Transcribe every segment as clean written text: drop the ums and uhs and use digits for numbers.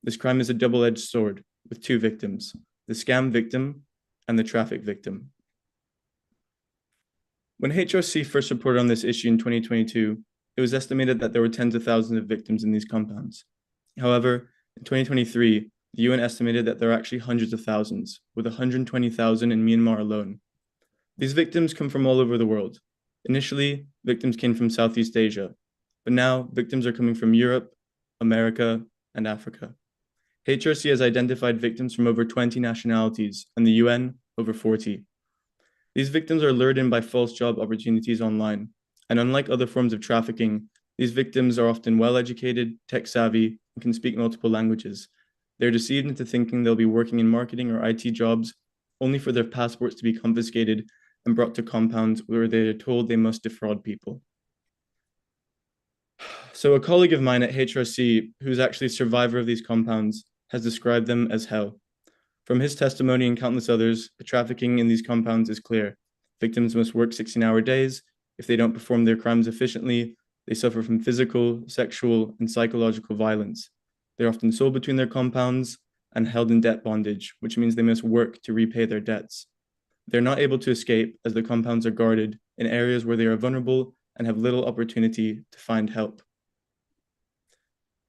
This crime is a double-edged sword with two victims, the scam victim and the traffic victim. When HRC first reported on this issue in 2022, it was estimated that there were tens of thousands of victims in these compounds. However, in 2023, the UN estimated that there are actually hundreds of thousands, with 120,000 in Myanmar alone. These victims come from all over the world. Initially, victims came from Southeast Asia, but now victims are coming from Europe, America, and Africa. HRC has identified victims from over 20 nationalities, and the UN over 40. These victims are lured in by false job opportunities online, and unlike other forms of trafficking, these victims are often well-educated, tech-savvy, and can speak multiple languages. They're deceived into thinking they'll be working in marketing or IT jobs, only for their passports to be confiscated and brought to compounds where they are told they must defraud people. So a colleague of mine at HRC, who's actually a survivor of these compounds, has described them as hell. From his testimony and countless others, the trafficking in these compounds is clear. Victims must work 16-hour days. If they don't perform their crimes efficiently, they suffer from physical, sexual, and psychological violence. They're often sold between their compounds and held in debt bondage, which means they must work to repay their debts. They're not able to escape as the compounds are guarded in areas where they are vulnerable and have little opportunity to find help.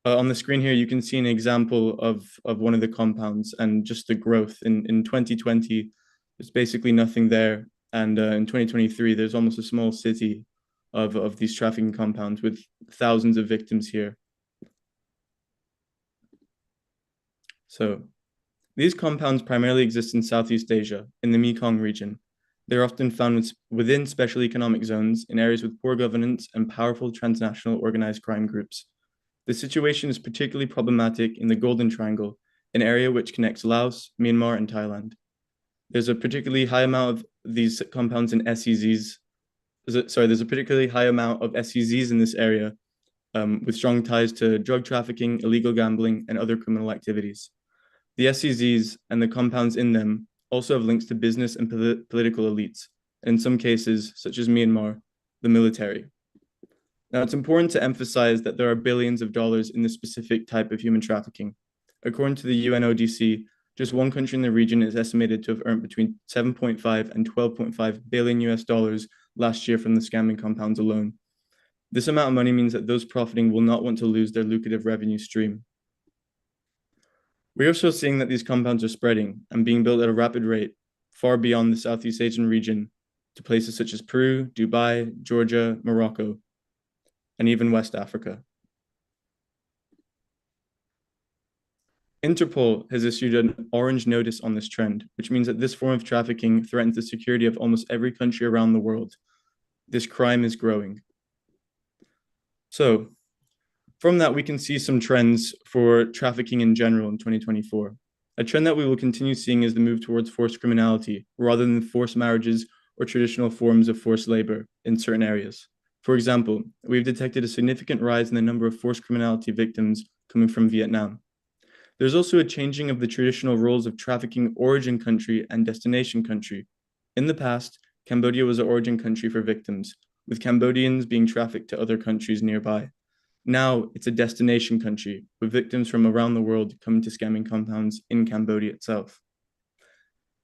On the screen here, you can see an example of one of the compounds and just the growth. In 2020, there's basically nothing there. And in 2023, there's almost a small city of these trafficking compounds with thousands of victims here. So these compounds primarily exist in Southeast Asia, in the Mekong region. They're often found within special economic zones in areas with poor governance and powerful transnational organized crime groups. The situation is particularly problematic in the Golden Triangle, an area which connects Laos, Myanmar, and Thailand. There's a particularly high amount of these compounds in SEZs. There's a particularly high amount of SEZs in this area, with strong ties to drug trafficking, illegal gambling, and other criminal activities. The SEZs and the compounds in them also have links to business and political elites, and in some cases, such as Myanmar, the military. Now, it's important to emphasize that there are billions of dollars in this specific type of human trafficking. According to the UNODC, just one country in the region is estimated to have earned between 7.5 and 12.5 billion US dollars last year from the scamming compounds alone. This amount of money means that those profiting will not want to lose their lucrative revenue stream. We're also seeing that these compounds are spreading and being built at a rapid rate far beyond the Southeast Asian region to places such as Peru, Dubai, Georgia, Morocco, and even West Africa. Interpol has issued an orange notice on this trend, which means that this form of trafficking threatens the security of almost every country around the world. This crime is growing. So, from that, we can see some trends for trafficking in general in 2024. A trend that we will continue seeing is the move towards forced criminality, rather than forced marriages or traditional forms of forced labor in certain areas. For example, we've detected a significant rise in the number of forced criminality victims coming from Vietnam. There's also a changing of the traditional roles of trafficking origin country and destination country. In the past, Cambodia was an origin country for victims, with Cambodians being trafficked to other countries nearby. Now it's a destination country, with victims from around the world coming to scamming compounds in Cambodia itself.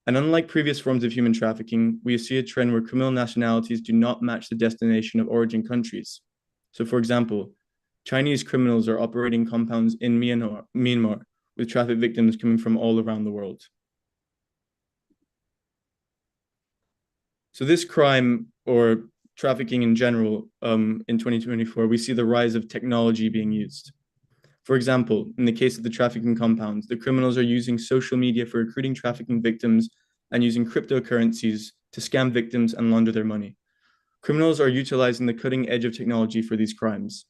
And unlike previous forms of human trafficking, we see a trend where criminal nationalities do not match the destination of origin countries. So for example, Chinese criminals are operating compounds in Myanmar with traffic victims coming from all around the world. So this crime, or trafficking in general, in 2024, we see the rise of technology being used. For example, in the case of the trafficking compounds, the criminals are using social media for recruiting trafficking victims and using cryptocurrencies to scam victims and launder their money. Criminals are utilizing the cutting edge of technology for these crimes.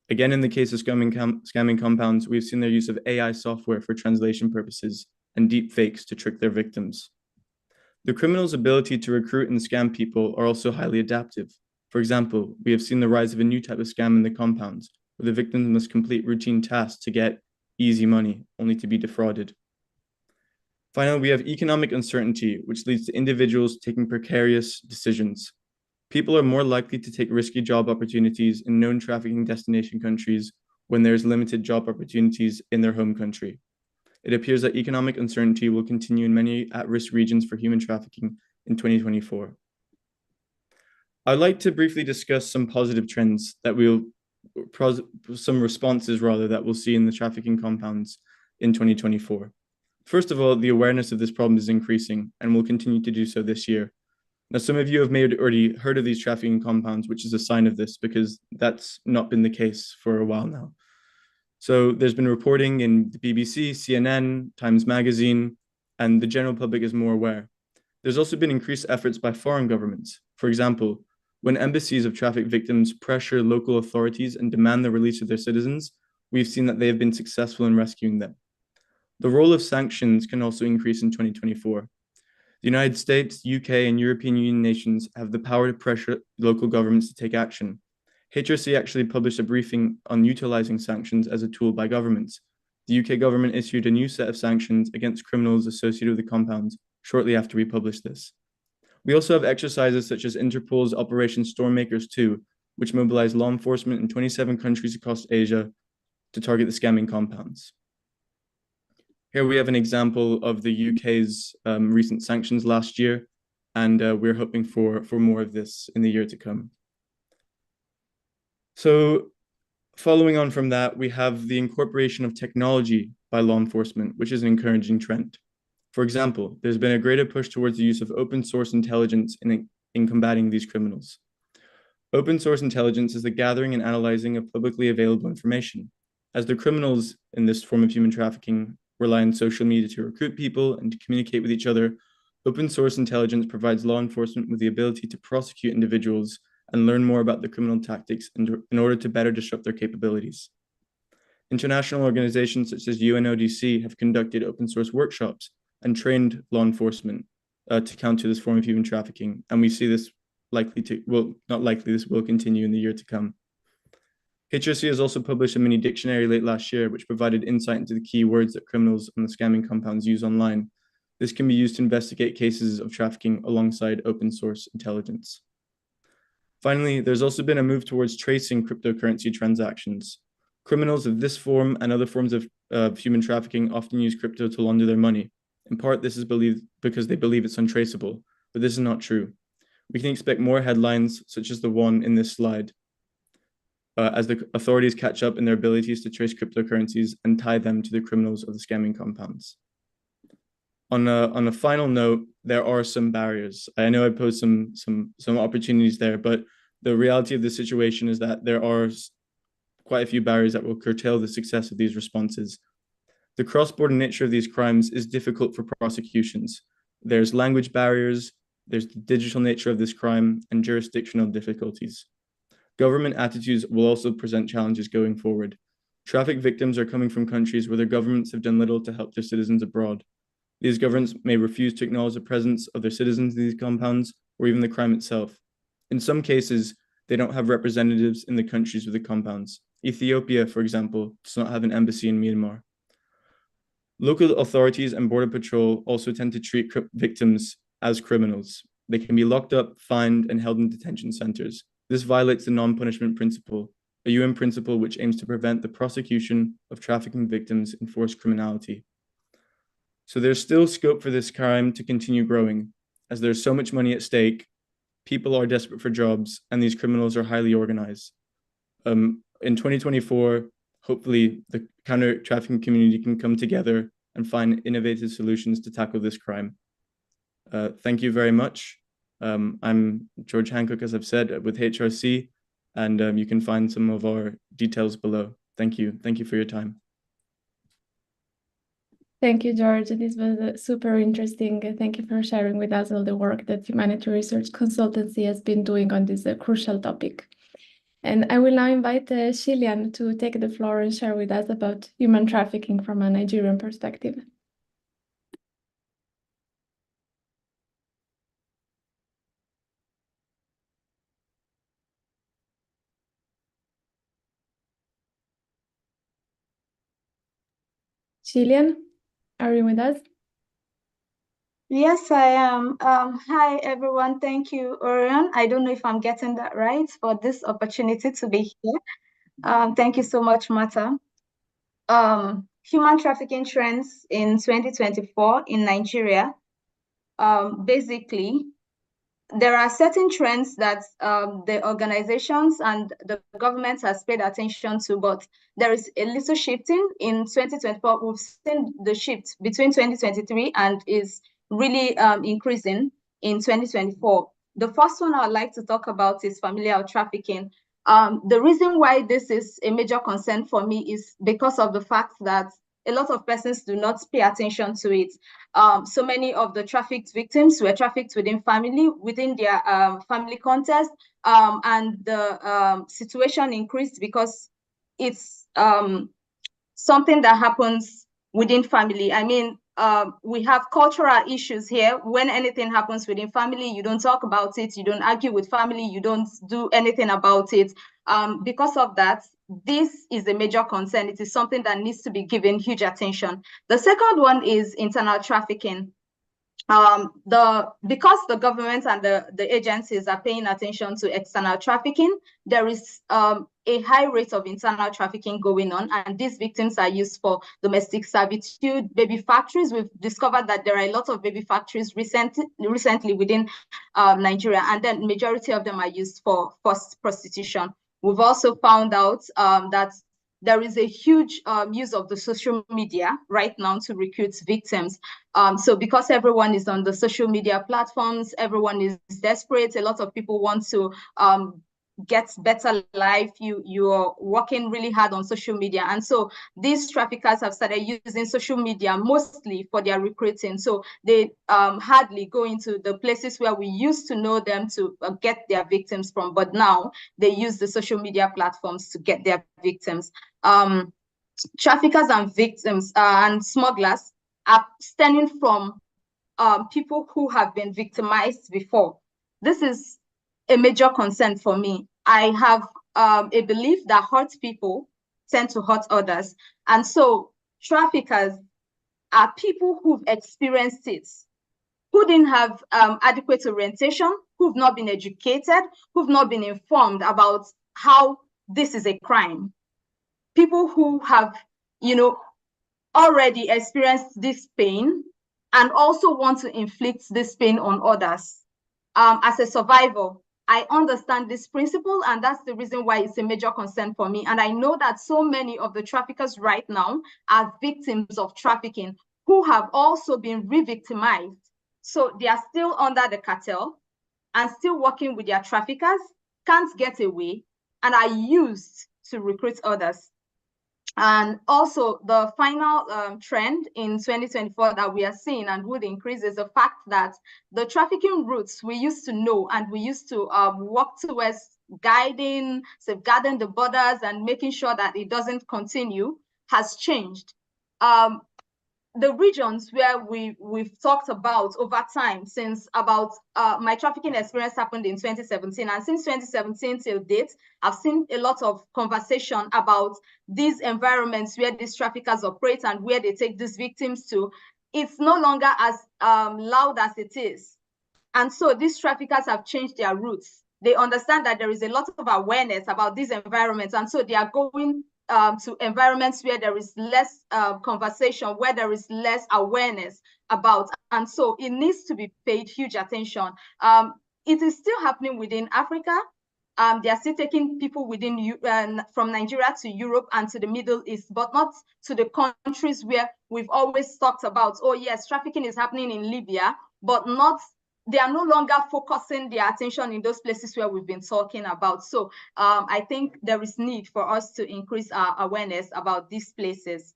Again, in the case of scamming compounds, we've seen their use of AI software for translation purposes and deep fakes to trick their victims. The criminals' ability to recruit and scam people are also highly adaptive. For example, we have seen the rise of a new type of scam in the compounds, where the victims must complete routine tasks to get easy money, only to be defrauded. Finally, we have economic uncertainty, which leads to individuals taking precarious decisions. People are more likely to take risky job opportunities in known trafficking destination countries when there's limited job opportunities in their home country. It appears that economic uncertainty will continue in many at-risk regions for human trafficking in 2024. I'd like to briefly discuss some positive trends that some responses rather that we'll see in the trafficking compounds in 2024. First of all, the awareness of this problem is increasing and will continue to do so this year. Now, some of you have already heard of these trafficking compounds, which is a sign of this because that's not been the case for a while now. So there's been reporting in the BBC, CNN, Times Magazine, and the general public is more aware. There's also been increased efforts by foreign governments. For example, when embassies of traffic victims pressure local authorities and demand the release of their citizens, we've seen that they have been successful in rescuing them. The role of sanctions can also increase in 2024. The United States, UK, and European Union nations have the power to pressure local governments to take action. HRC actually published a briefing on utilizing sanctions as a tool by governments. The UK government issued a new set of sanctions against criminals associated with the compounds shortly after we published this. We also have exercises such as Interpol's Operation Stormmakers 2, which mobilized law enforcement in 27 countries across Asia to target the scamming compounds. Here we have an example of the UK's recent sanctions last year, and we're hoping for more of this in the year to come. So following on from that, we have the incorporation of technology by law enforcement, which is an encouraging trend. For example, there's been a greater push towards the use of open source intelligence in combating these criminals. Open source intelligence is the gathering and analyzing of publicly available information. As the criminals in this form of human trafficking rely on social media to recruit people and to communicate with each other, open source intelligence provides law enforcement with the ability to prosecute individuals and learn more about the criminal tactics in order to better disrupt their capabilities. International organizations such as UNODC have conducted open source workshops and trained law enforcement to counter this form of human trafficking. And we see this this will continue in the year to come. HRC has also published a mini dictionary late last year, which provided insight into the key words that criminals and the scamming compounds use online. This can be used to investigate cases of trafficking alongside open source intelligence. Finally, there's also been a move towards tracing cryptocurrency transactions. Criminals of this form and other forms of human trafficking often use crypto to launder their money. In part, this is believed because they believe it's untraceable, but this is not true. We can expect more headlines, such as the one in this slide, as the authorities catch up in their abilities to trace cryptocurrencies and tie them to the criminals of the scamming compounds. On a final note, there are some barriers. I know I posed some opportunities there, but the reality of the situation is that there are quite a few barriers that will curtail the success of these responses. The cross-border nature of these crimes is difficult for prosecutions. There's language barriers, there's the digital nature of this crime, and jurisdictional difficulties. Government attitudes will also present challenges going forward. Traffic victims are coming from countries where their governments have done little to help their citizens abroad. These governments may refuse to acknowledge the presence of their citizens in these compounds or even the crime itself. In some cases, they don't have representatives in the countries with the compounds. Ethiopia, for example, does not have an embassy in Myanmar. Local authorities and Border Patrol also tend to treat victims as criminals. They can be locked up, fined, and held in detention centers. This violates the non-punishment principle, a UN principle which aims to prevent the prosecution of trafficking victims in forced criminality. So there's still scope for this crime to continue growing, as there's so much money at stake, people are desperate for jobs, and these criminals are highly organized. In 2024, hopefully the counter-trafficking community can come together and find innovative solutions to tackle this crime. Thank you very much. I'm George Hancock, as I've said, with HRC, and you can find some of our details below. Thank you. Thank you for your time. Thank you, George. This was super interesting. Thank you for sharing with us all the work that Humanity Research Consultancy has been doing on this crucial topic. And I will now invite Shilian to take the floor and share with us about human trafficking from a Nigerian perspective. Shilian, are you with us? Yes, I am. Hi, everyone. Thank you, Orion. I don't know if I'm getting that right for this opportunity to be here. Thank you so much, Mata. Human trafficking trends in 2024 in Nigeria. Basically, there are certain trends that the organizations and the government has paid attention to, but there is a little shifting in 2024. We've seen the shift between 2023 and is really increasing in 2024. The first one I would like to talk about is familial trafficking. The reason why this is a major concern for me is because of the fact that a lot of persons do not pay attention to it. So many of the trafficked victims were trafficked within their family context, and the situation increased because it's something that happens within family. I mean, we have cultural issues here. When anything happens within family, you don't talk about it, you don't argue with family, you don't do anything about it. Because of that, this is a major concern. It is something that needs to be given huge attention. The second one is internal trafficking. Because the government and the agencies are paying attention to external trafficking, there is a high rate of internal trafficking going on, and these victims are used for domestic servitude, baby factories. We've discovered that there are a lot of baby factories recently within Nigeria, and then majority of them are used for forced prostitution. We've also found out that there is a huge use of the social media right now to recruit victims. So because everyone is on the social media platforms, everyone is desperate. A lot of people want to get better life. You are working really hard on social media. And so these traffickers have started using social media mostly for their recruiting. So they hardly go into the places where we used to know them to get their victims from. But now they use the social media platforms to get their victims. Traffickers and victims and smugglers are stemming from people who have been victimized before. This is a major concern for me. I have a belief that hurt people tend to hurt others. And so traffickers are people who've experienced it, who didn't have adequate orientation, who've not been educated, who've not been informed about how this is a crime. People who have, already experienced this pain and also want to inflict this pain on others. As a survivor, I understand this principle, and that's the reason why it's a major concern for me. And I know that so many of the traffickers right now are victims of trafficking who have also been re-victimized. So they are still under the cartel and still working with their traffickers, can't get away, and are used to recruit others. And also the final trend in 2024 that we are seeing and would increase is the fact that the trafficking routes we used to know and we used to work towards guiding, safeguarding the borders and making sure that it doesn't continue has changed. The regions where we've talked about over time, since about my trafficking experience happened in 2017, and since 2017 till date, I've seen a lot of conversation about these environments where these traffickers operate and where they take these victims to. It's no longer as loud as it is. And so these traffickers have changed their routes. They understand that there is a lot of awareness about these environments, and so they are going to environments where there is less conversation, where there is less awareness about. And so it needs to be paid huge attention. It is still happening within Africa. They are still taking people within from Nigeria to Europe and to the Middle East, but not to the countries where we've always talked about, oh yes, trafficking is happening in Libya, but not, they are no longer focusing their attention in those places where we've been talking about. So I think there is need for us to increase our awareness about these places.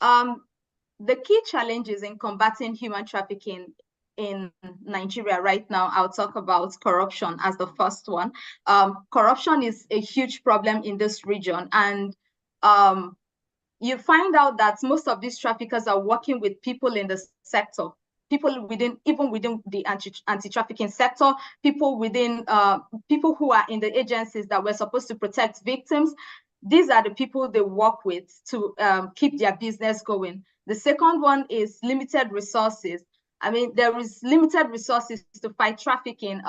The key challenges in combating human trafficking in Nigeria right now, I'll talk about corruption as the first one. Corruption is a huge problem in this region, and you find out that most of these traffickers are working with people in the sector, people within, even within the anti-trafficking sector, people within, people who are in the agencies that were supposed to protect victims. These are the people they work with to keep their business going. The second one is limited resources. I mean, there is limited resources to fight trafficking.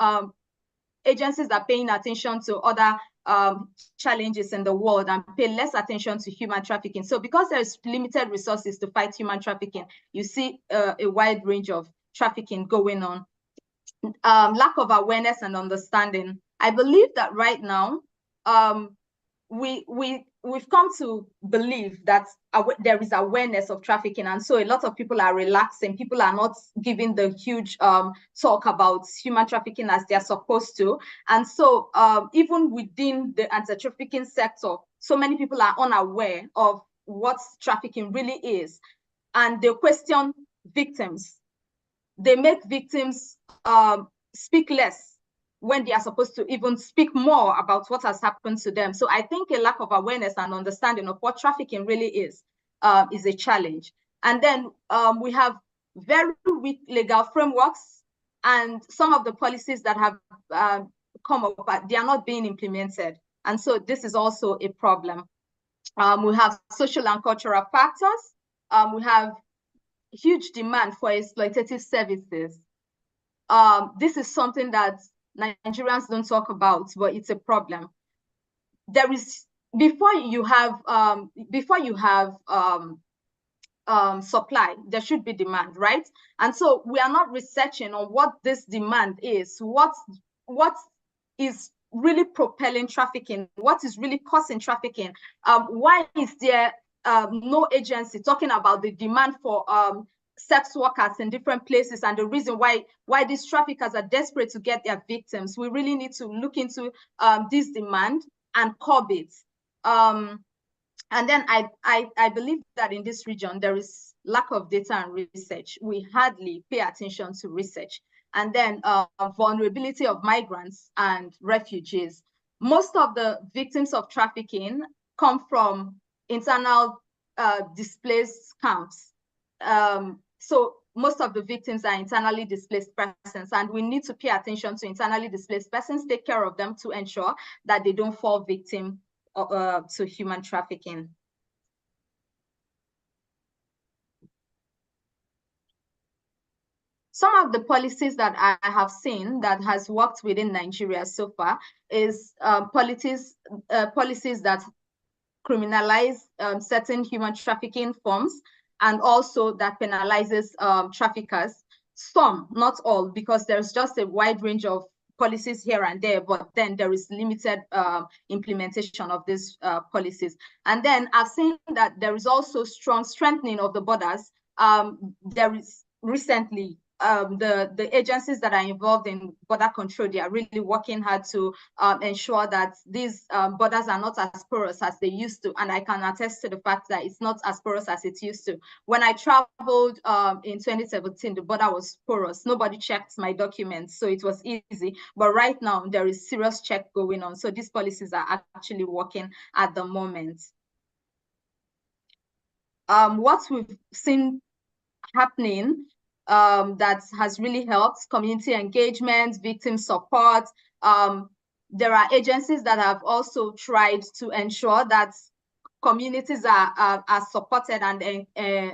Agencies are paying attention to other challenges in the world and pay less attention to human trafficking. So because there's limited resources to fight human trafficking, you see a wide range of trafficking going on. Lack of awareness and understanding. I believe that right now, we've come to believe that there is awareness of trafficking, and so a lot of people are relaxing. People are not giving the huge talk about human trafficking as they're supposed to, and so even within the anti-trafficking sector, so many people are unaware of what trafficking really is, and they question victims. They make victims speak less when they are supposed to even speak more about what has happened to them. So I think a lack of awareness and understanding of what trafficking really is a challenge. And then we have very weak legal frameworks, and some of the policies that have come up, they are not being implemented. And so this is also a problem. We have social and cultural factors. We have huge demand for exploitative services. This is something that Nigerians don't talk about, but it's a problem. There is, before you have supply, there should be demand, right? And so we are not researching on what this demand is, what is really propelling trafficking, what is really causing trafficking. Why is there no agency talking about the demand for sex workers in different places, and the reason why these traffickers are desperate to get their victims? We really need to look into this demand and curb it. And then I believe that in this region, there is lack of data and research. We hardly pay attention to research. And then vulnerability of migrants and refugees. Most of the victims of trafficking come from internal displaced camps. So most of the victims are internally displaced persons, and we need to pay attention to internally displaced persons, take care of them to ensure that they don't fall victim to human trafficking. Some of the policies that I have seen that has worked within Nigeria so far is policies that criminalize certain human trafficking forms, and also that penalizes traffickers. Some, not all, because there's just a wide range of policies here and there, but then there is limited implementation of these policies. And then I've seen that there is also strong strengthening of the borders. There is recently the agencies that are involved in border control, they are really working hard to ensure that these borders are not as porous as they used to. And I can attest to the fact that it's not as porous as it used to. When I traveled in 2017, the border was porous. Nobody checked my documents, so it was easy. But right now, there is serious check going on. So these policies are actually working at the moment. What we've seen happening that has really helped: community engagement, victim support. There are agencies that have also tried to ensure that communities are supported and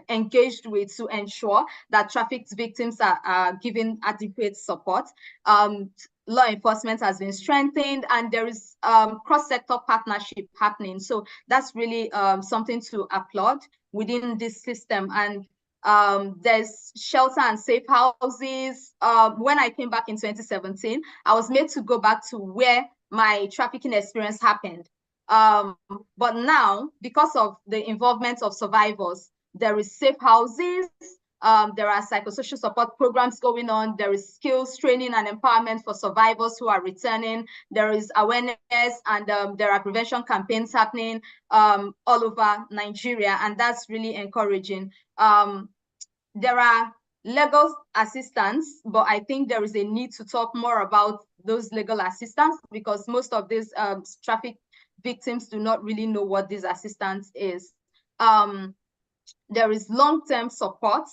engaged with, to ensure that trafficked victims are given adequate support. Law enforcement has been strengthened, and there is cross-sector partnership happening. So that's really something to applaud within this system. And there's shelter and safe houses. When I came back in 2017, I was made to go back to where my trafficking experience happened. But now, because of the involvement of survivors, there is safe houses, there are psychosocial support programs going on, there is skills training and empowerment for survivors who are returning, there is awareness, and there are prevention campaigns happening all over Nigeria, and that's really encouraging. There are legal assistance, but I think there is a need to talk more about those legal assistance, because most of these traffic victims do not really know what this assistance is. There is long-term support.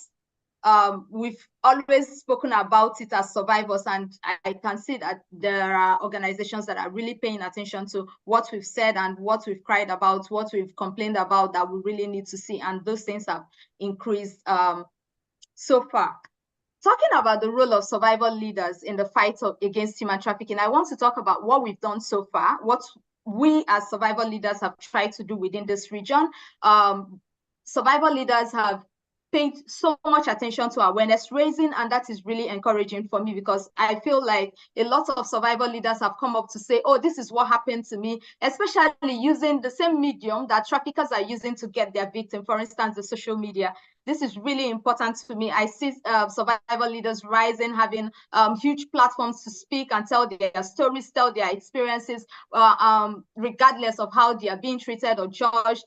We've always spoken about it as survivors, and I can see that there are organizations that are really paying attention to what we've said and what we've cried about, what we've complained about, that we really need to see, and those things have increased so far. Talking about the role of survival leaders in the fight against human trafficking, I want to talk about what we've done so far, what we as survival leaders have tried to do within this region. Survival leaders have paid so much attention to awareness raising, and that is really encouraging for me, because I feel like a lot of survival leaders have come up to say, oh, this is what happened to me, especially using the same medium that traffickers are using to get their victim, for instance, the social media. This is really important to me. I see survival leaders rising, having huge platforms to speak and tell their stories, tell their experiences, regardless of how they are being treated or judged.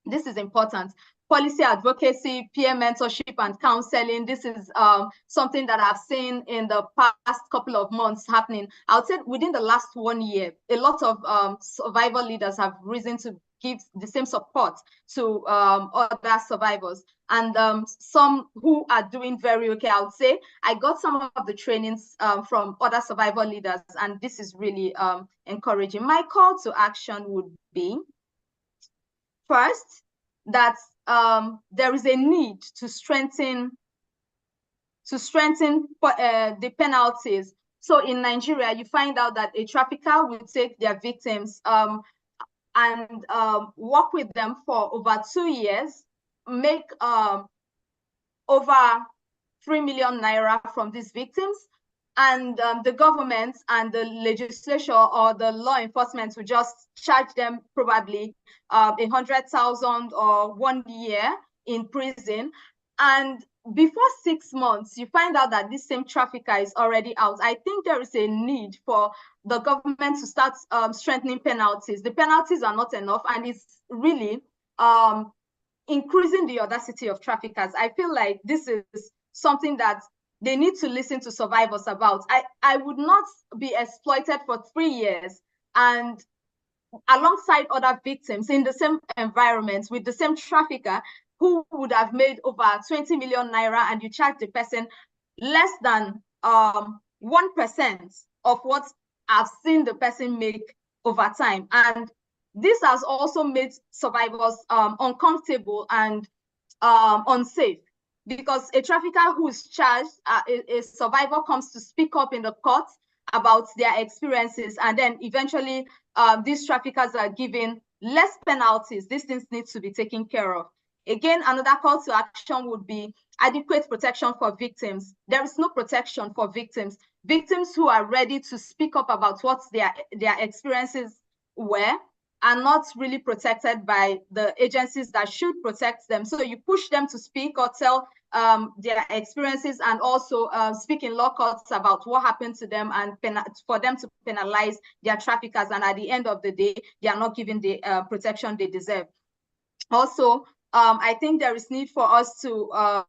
This is important. Policy advocacy, peer mentorship, and counseling. This is something that I've seen in the past couple of months happening. I would say within the last 1 year, a lot of survival leaders have risen to give the same support to other survivors. And some who are doing very okay, I would say. I got some of the trainings from other survival leaders, and this is really encouraging. My call to action would be, first, that there is a need to strengthen the penalties. So in Nigeria, you find out that a trafficker will take their victims and work with them for over 2 years, make over 3 million naira from these victims, and the government and the legislature or the law enforcement will just charge them probably 100,000 or 1 year in prison. And before 6 months, you find out that this same trafficker is already out. I think there is a need for the government to start strengthening penalties. The penalties are not enough, and it's really increasing the audacity of traffickers. I feel like this is something that they need to listen to survivors about. I would not be exploited for 3 years and alongside other victims in the same environment with the same trafficker who would have made over 20 million naira, and you charge the person less than 1% of what I've seen the person make over time. And this has also made survivors uncomfortable and unsafe, because a trafficker who is charged, a survivor comes to speak up in the court about their experiences, and then eventually these traffickers are given less penalties. These things need to be taken care of. Again, another call to action would be adequate protection for victims. There is no protection for victims. Victims who are ready to speak up about what their experiences were are not really protected by the agencies that should protect them. So you push them to speak or tell their experiences, and also speak in law courts about what happened to them, and for them to penalize their traffickers. And at the end of the day, they are not given the protection they deserve. Also, I think there is need for us to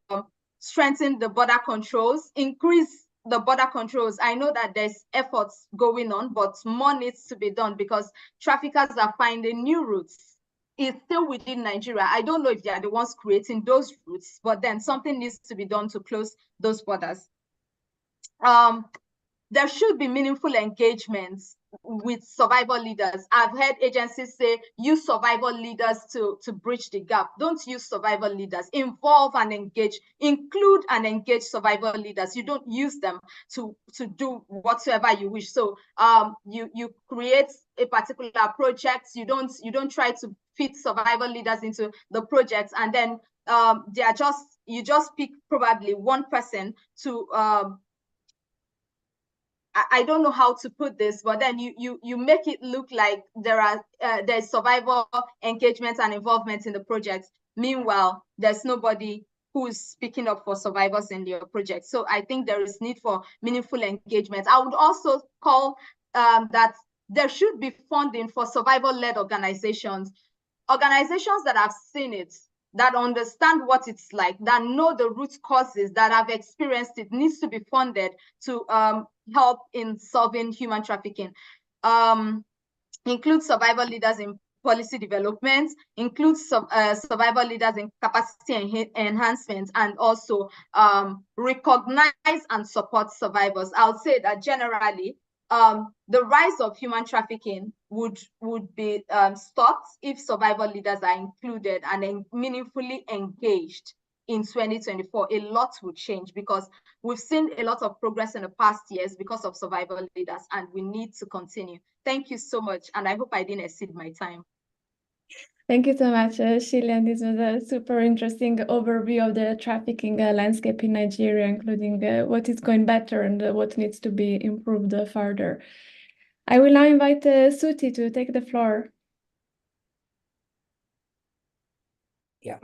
strengthen the border controls, increase the border controls. I know that there's efforts going on, but more needs to be done, because traffickers are finding new routes. It's still within Nigeria. I don't know if they are the ones creating those routes, but then something needs to be done to close those borders. There should be meaningful engagements with survival leaders. I've heard agencies say, use survival leaders to bridge the gap. Don't use survival leaders. Involve and engage, include and engage survival leaders. You don't use them to do whatsoever you wish. So you create a particular project. You don't try to fit survival leaders into the project, and then you just pick probably one person to I don't know how to put this, but then you make it look like there's survivor engagement and involvement in the project. Meanwhile, there's nobody who's speaking up for survivors in your project. So I think there is need for meaningful engagement. I would also call that there should be funding for survivor-led organizations that have seen it, that understand what it's like, that know the root causes, that have experienced it, needs to be funded to help in solving human trafficking. Include survivor leaders in policy development, include survivor leaders in capacity enhancement, and also recognize and support survivors. I'll say that generally, the rise of human trafficking would be stopped if survivor leaders are included and meaningfully engaged in 2024, a lot will change because we've seen a lot of progress in the past years because of survival leaders, and we need to continue. Thank you so much, and I hope I didn't exceed my time. Thank you so much, Shilian. This was a super interesting overview of the trafficking landscape in Nigeria, including what is going better and what needs to be improved further. I will now invite Suti to take the floor. Yeah.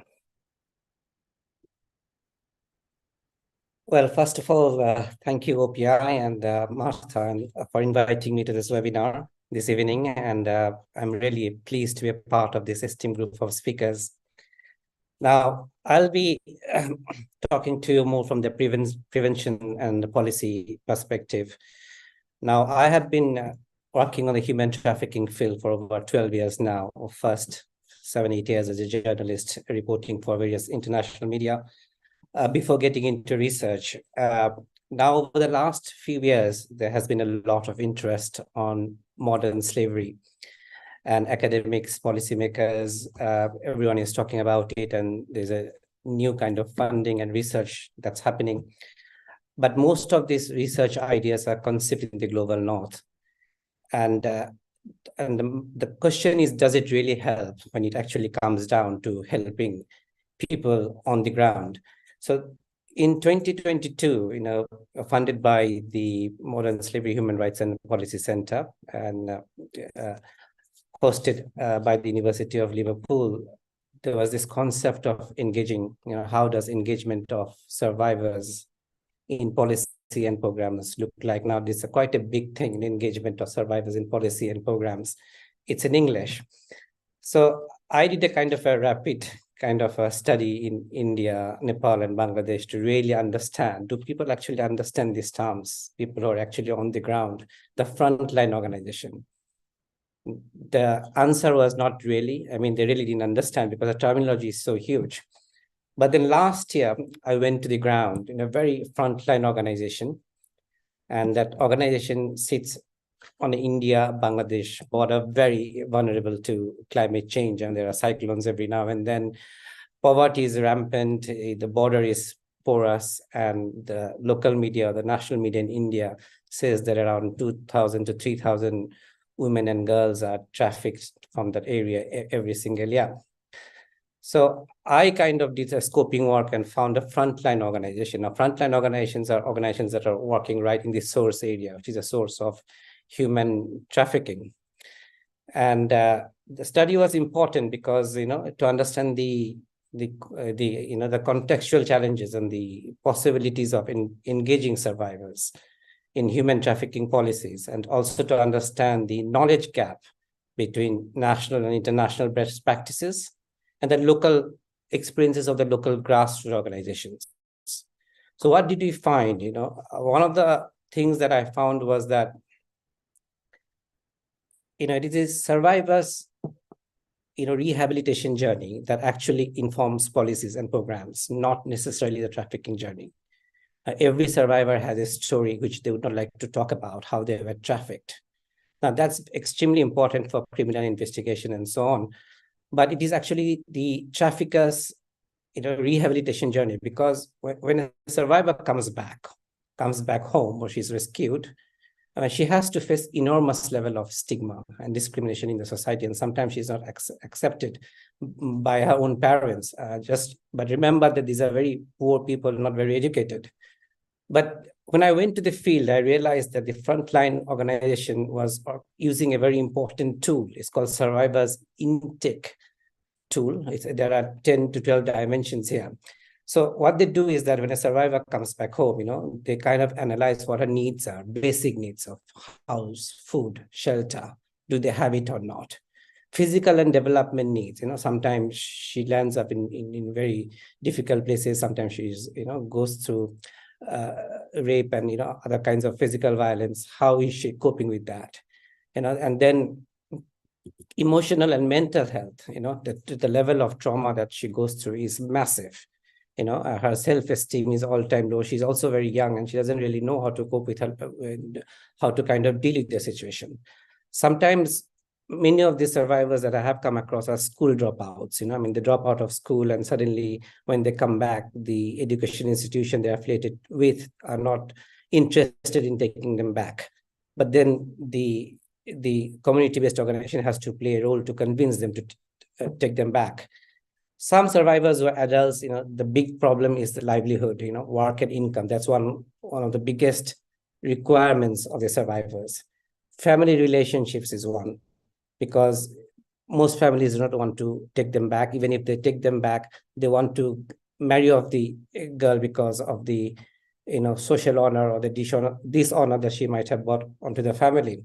Well, first of all, thank you, OPI and Martha, for inviting me to this webinar this evening. And I'm really pleased to be a part of this esteemed group of speakers. Now, I'll be talking to you more from the prevention and policy perspective. Now, I have been working on the human trafficking field for over 12 years now, or first 7-8 years as a journalist reporting for various international media before getting into research. Now, over the last few years, there has been a lot of interest on modern slavery. And academics, policymakers, everyone is talking about it, and there's a new kind of funding and research that's happening. But most of these research ideas are conceived in the global north. And the question is, does it really help when it actually comes down to helping people on the ground? So in 2022, funded by the Modern Slavery Human Rights and Policy Center and hosted by the University of Liverpool, there was this concept of engaging, how does engagement of survivors in policy and programs look like? Now, this is quite a big thing, in engagement of survivors in policy and programs. It's in English. So I did a kind of a rapid kind of a study in India, Nepal, and Bangladesh to really understand, do people actually understand these terms? People who are actually on the ground, the frontline organization. The answer was not really. I mean, they really didn't understand because the terminology is so huge. But then last year, I went to the ground in a very frontline organization. And that organization sits on the India-Bangladesh border, very vulnerable to climate change. And there are cyclones every now and then. Poverty is rampant. The border is porous. And the local media, the national media in India says that around 2,000 to 3,000 women and girls are trafficked from that area every single year. So I kind of did a scoping work and found a frontline organization. Now, frontline organizations are organizations that are working right in the source area, which is a source of human trafficking. And the study was important because, to understand the contextual challenges and the possibilities of engaging survivors in human trafficking policies, and also to understand the knowledge gap between national and international best practices and the local experiences of the local grassroots organizations. So what did we find? One of the things that I found was that, it is survivors, rehabilitation journey that actually informs policies and programs, not necessarily the trafficking journey. Every survivor has a story which they would not like to talk about, how they were trafficked. Now, that's extremely important for criminal investigation and so on. But it is actually the traffickers' rehabilitation journey, because when a survivor comes back home or she's rescued, she has to face enormous level of stigma and discrimination in the society. And sometimes she's not accepted by her own parents. But remember that these are very poor people, not very educated. But when I went to the field, I realized that the frontline organization was using a very important tool. It's called Survivors Intake Tool. There are 10 to 12 dimensions here. So what they do is that when a survivor comes back home, they kind of analyze what her needs are, basic needs of house, food, shelter. Do they have it or not? Physical and development needs. Sometimes she lands up in very difficult places. Sometimes she's, goes through rape and other kinds of physical violence. How is she coping with that? And then emotional and mental health. The level of trauma that she goes through is massive. Her self-esteem is all-time low. She's also very young and she doesn't really know how to cope with how to kind of deal with the situation. Sometimes many of the survivors that I have come across are school dropouts. I mean, they drop out of school and suddenly when they come back, the education institution they're affiliated with are not interested in taking them back. But then the community-based organization has to play a role to convince them to take them back. Some survivors who are adults, the big problem is the livelihood, work and income. That's one of the biggest requirements of the survivors. Family relationships is one, because most families do not want to take them back. Even if they take them back, they want to marry off the girl because of the social honor or the dishonor that she might have brought onto the family.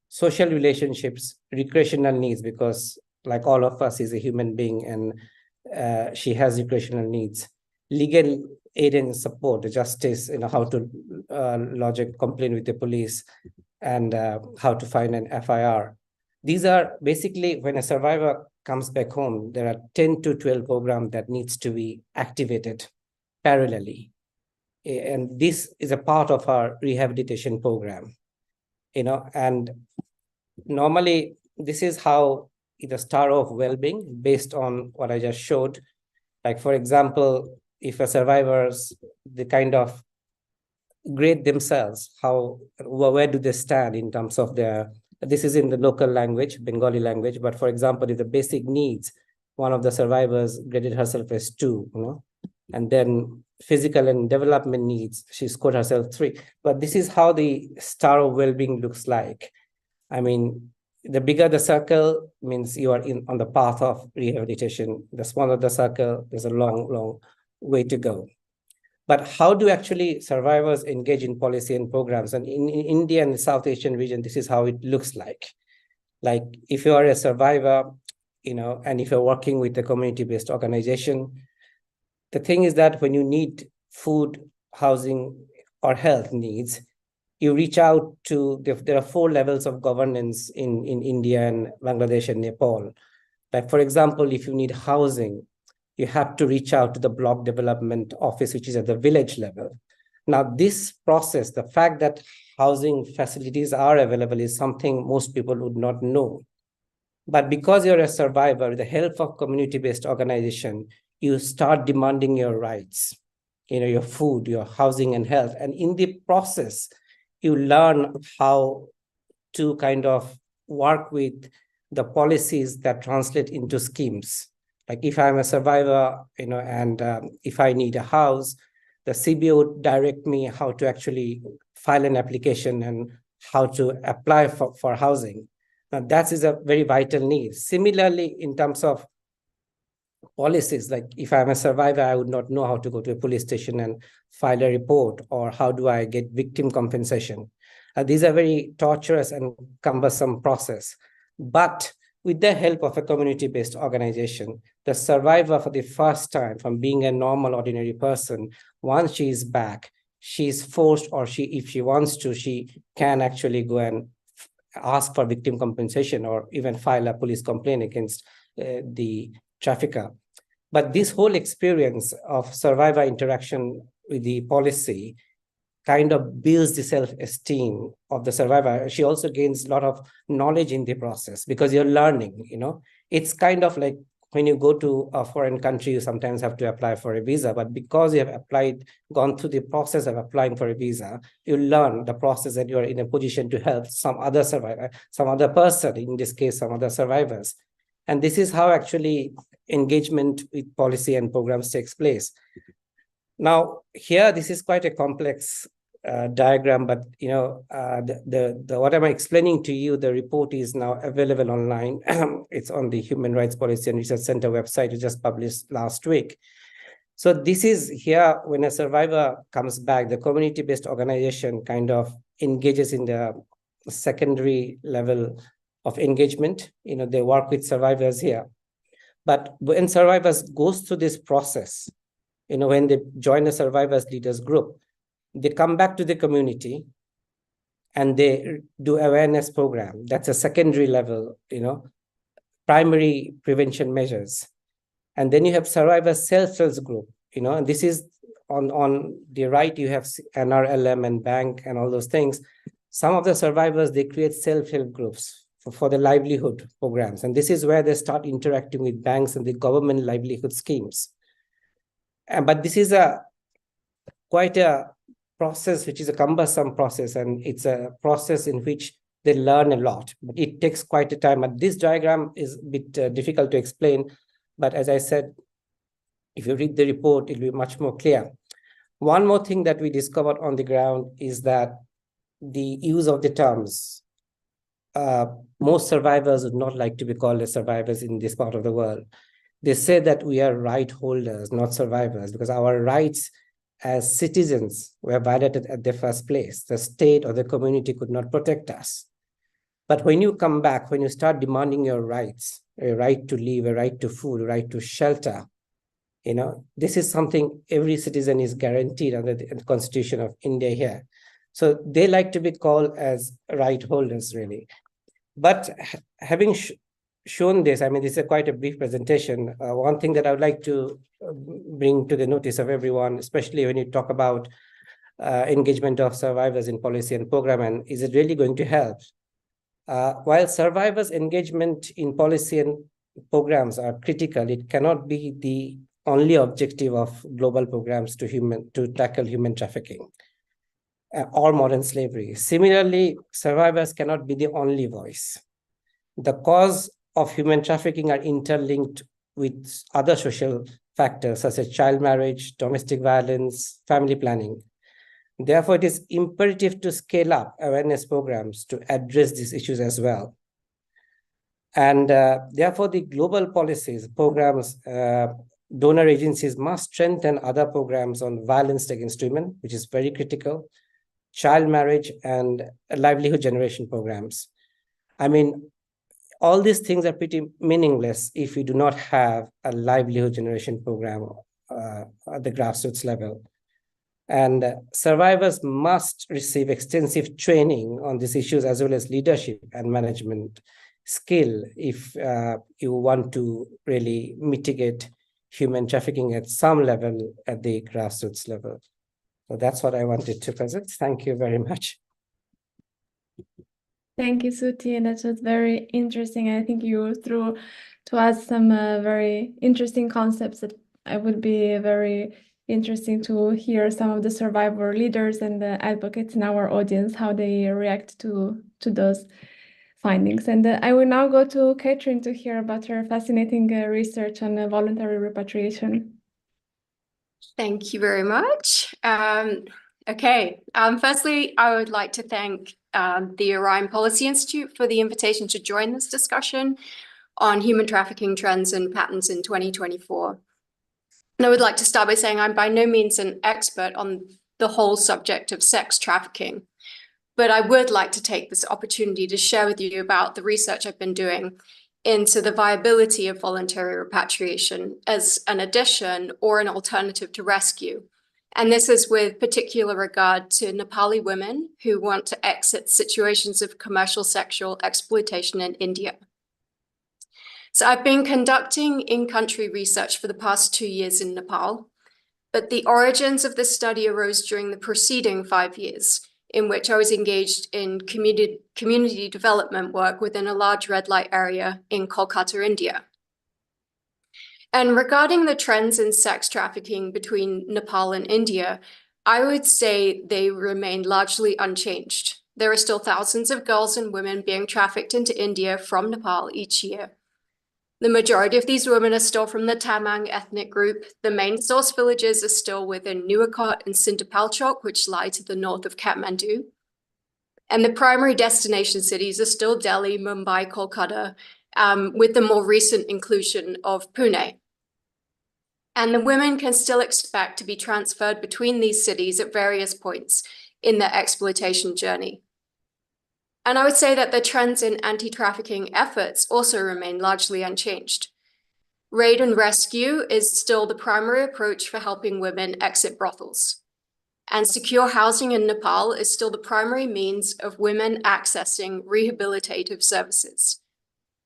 Social relationships, recreational needs, because like all of us is a human being and she has recreational needs. Legal aid and support, the justice, how to lodge a complaint with the police and how to find an FIR. These are basically, when a survivor comes back home, there are 10 to 12 programs that needs to be activated parallelly. And this is a part of our rehabilitation program, and normally this is how the star of well-being based on what I just showed. Like, for example, if a survivors, they kind of grade themselves, where do they stand in terms of their, this is in the local language, Bengali language, but for example, if the basic needs, one of the survivors graded herself as 2, and then physical and development needs, she scored herself 3. But this is how the star of well-being looks like. I mean, the bigger the circle means you are on the path of rehabilitation. The smaller the circle, there's a long, long way to go. But how do actually survivors engage in policy and programs? And in India and the South Asian region, this is how it looks like. Like, if you are a survivor, and if you're working with a community-based organization, the thing is that when you need food, housing, or health needs, you reach out to, there are 4 levels of governance in India and Bangladesh and Nepal. Like, for example, if you need housing, you have to reach out to the block development office, which is at the village level. Now, this process, the fact that housing facilities are available is something most people would not know. But because you're a survivor, with the help of community-based organization, you start demanding your rights, your food, your housing and health. And in the process, you learn how to kind of work with the policies that translate into schemes. Like, if I'm a survivor, and if I need a house, the CBO would direct me how to actually file an application and how to apply for housing. Now, that is a very vital need. Similarly, in terms of policies, like if I'm a survivor, I would not know how to go to a police station and file a report, or how do I get victim compensation. These are very torturous and cumbersome process. But with the help of a community-based organization, the survivor, for the first time, from being a normal, ordinary person, once she is back, she is forced, or if she wants to, she can actually go and ask for victim compensation or even file a police complaint against the trafficker. But this whole experience of survivor interaction with the policy kind of builds the self-esteem of the survivor. She also gains a lot of knowledge in the process because you're learning, It's kind of like when you go to a foreign country, you sometimes have to apply for a visa, but because you have gone through the process of applying for a visa, you learn the process and you're in a position to help some other survivor, some other person, in this case, some other survivors. And this is how actually engagement with policy and programs takes place. Now, here, this is quite a complex diagram, but what I'm explaining to you, the report is now available online. It's on the Human Rights Policy and Research Center website. It just published last week. So this is here, when a survivor comes back, the community-based organization kind of engages in the secondary level of engagement. They work with survivors here. But when survivors goes through this process, when they join a survivors leaders group, they come back to the community and they do awareness program. That's a secondary level, primary prevention measures. And then you have survivor self-help group, and this is on the right, you have NRLM and bank and all those things. Some of the survivors, they create self-help groups for the livelihood programs. And this is where they start interacting with banks and the government livelihood schemes. But this is quite a process, which is a cumbersome process, and it's a process in which they learn a lot, but it takes quite a time. And this diagram is a bit difficult to explain, but as I said, if you read the report, it'll be much more clear. One more thing that we discovered on the ground is that the use of the terms, most survivors would not like to be called as survivors in this part of the world. They say that we are right holders, not survivors, because our rights as citizens were violated at the first place. The state or the community could not protect us. But when you come back, when you start demanding your rights, a right to live, a right to food, a right to shelter, this is something every citizen is guaranteed under the Constitution of India here. So they like to be called as right holders, really. But having shown this, I mean, this is quite a brief presentation. One thing that I would like to bring to the notice of everyone, especially when you talk about engagement of survivors in policy and program, and is it really going to help? While survivors' engagement in policy and programs are critical, it cannot be the only objective of global programs to tackle human trafficking or modern slavery. Similarly, survivors cannot be the only voice. The cause of human trafficking are interlinked with other social factors such as child marriage, domestic violence, family planning. Therefore, it is imperative to scale up awareness programs to address these issues as well. And therefore, the global policies, programs, donor agencies must strengthen other programs on violence against women, which is very critical, child marriage, and livelihood generation programs. I mean, all these things are pretty meaningless if we do not have a livelihood generation program at the grassroots level. And survivors must receive extensive training on these issues, as well as leadership and management skill if you want to really mitigate human trafficking at some level at the grassroots level. So that's what I wanted to present. Thank you very much. Thank you, Suti, and that was very interesting. I think you threw to us some very interesting concepts that I would be very interesting to hear some of the survivor leaders and the advocates in our audience, how they react to those findings. And I will now go to Catherine to hear about her fascinating research on voluntary repatriation. Thank you very much. Firstly, I would like to thank the Orion Policy Institute for the invitation to join this discussion on human trafficking trends and patterns in 2024. And I would like to start by saying I'm by no means an expert on the whole subject of sex trafficking, but I would like to take this opportunity to share with you about the research I've been doing into the viability of voluntary repatriation as an addition or an alternative to rescue. And this is with particular regard to Nepali women who want to exit situations of commercial sexual exploitation in India. So I've been conducting in-country research for the past 2 years in Nepal, but the origins of this study arose during the preceding 5 years, in which I was engaged in community development work within a large red light area in Kolkata, India. And regarding the trends in sex trafficking between Nepal and India, I would say they remain largely unchanged. There are still thousands of girls and women being trafficked into India from Nepal each year. The majority of these women are still from the Tamang ethnic group. The main source villages are still within Nuwakot and Sindapalchok, which lie to the north of Kathmandu. And the primary destination cities are still Delhi, Mumbai, Kolkata, with the more recent inclusion of Pune. And the women can still expect to be transferred between these cities at various points in their exploitation journey. And I would say that the trends in anti-trafficking efforts also remain largely unchanged. Raid and rescue is still the primary approach for helping women exit brothels. And secure housing in Nepal is still the primary means of women accessing rehabilitative services.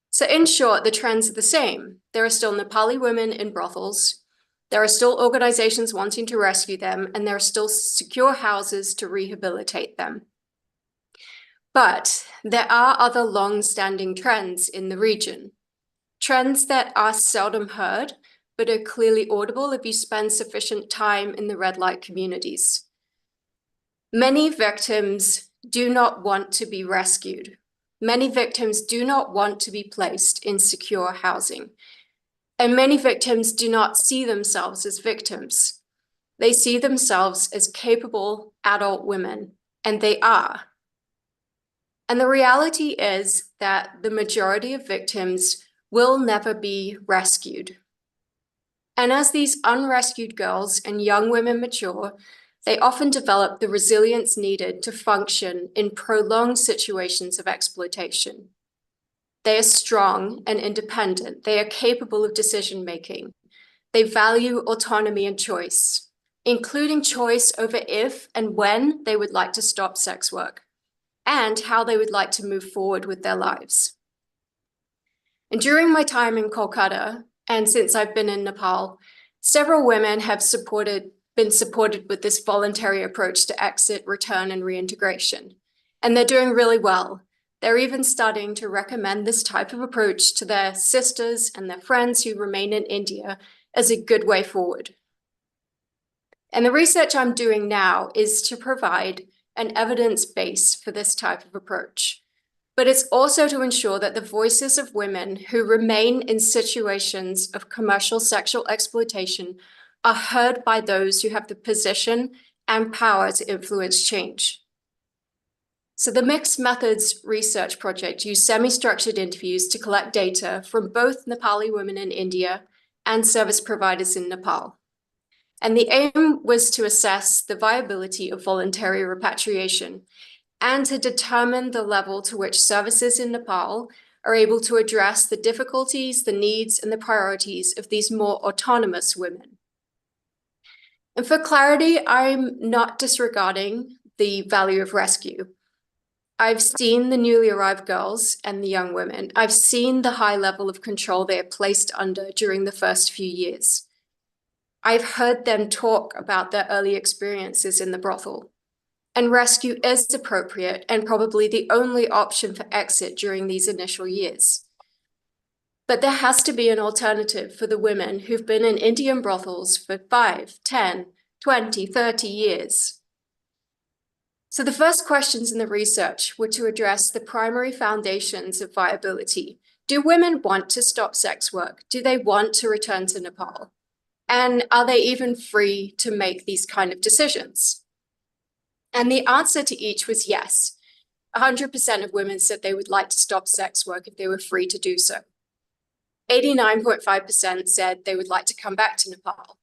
So in short, the trends are the same. There are still Nepali women in brothels. There are still organizations wanting to rescue them, and there are still secure houses to rehabilitate them. But there are other long-standing trends in the region, trends that are seldom heard, but are clearly audible if you spend sufficient time in the red light communities. Many victims do not want to be rescued. Many victims do not want to be placed in secure housing. And many victims do not see themselves as victims. They see themselves as capable adult women, and they are. And the reality is that the majority of victims will never be rescued. And as these unrescued girls and young women mature, they often develop the resilience needed to function in prolonged situations of exploitation. They are strong and independent. They are capable of decision-making. They value autonomy and choice, including choice over if and when they would like to stop sex work and how they would like to move forward with their lives. And during my time in Kolkata, and since I've been in Nepal, several women have been supported with this voluntary approach to exit, return, and reintegration. And they're doing really well. They're even starting to recommend this type of approach to their sisters and their friends who remain in India as a good way forward. And the research I'm doing now is to provide an evidence base for this type of approach. But it's also to ensure that the voices of women who remain in situations of commercial sexual exploitation are heard by those who have the position and power to influence change. So the Mixed Methods Research Project used semi-structured interviews to collect data from both Nepali women in India and service providers in Nepal. And the aim was to assess the viability of voluntary repatriation and to determine the level to which services in Nepal are able to address the difficulties, the needs, and the priorities of these more autonomous women. And for clarity, I'm not disregarding the value of rescue. I've seen the newly arrived girls and the young women. I've seen the high level of control they are placed under during the first few years. I've heard them talk about their early experiences in the brothel. And rescue is appropriate and probably the only option for exit during these initial years. But there has to be an alternative for the women who've been in Indian brothels for 5, 10, 20, 30 years. So the first questions in the research were to address the primary foundations of viability. Do women want to stop sex work? Do they want to return to Nepal? And are they even free to make these kind of decisions? And the answer to each was yes. 100% of women said they would like to stop sex work if they were free to do so. 89.5% said they would like to come back to Nepal.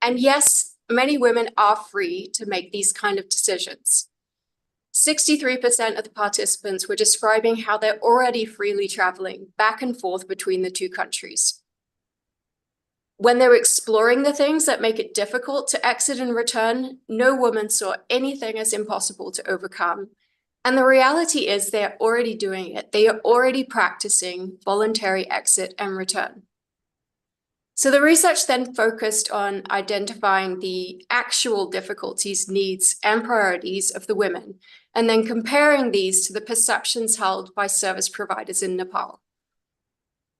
And yes, many women are free to make these kind of decisions. 63% of the participants were describing how they're already freely traveling back and forth between the two countries. When they were exploring the things that make it difficult to exit and return, no woman saw anything as impossible to overcome. And the reality is they're already doing it. They are already practicing voluntary exit and return. So the research then focused on identifying the actual difficulties, needs, and priorities of the women, and then comparing these to the perceptions held by service providers in Nepal.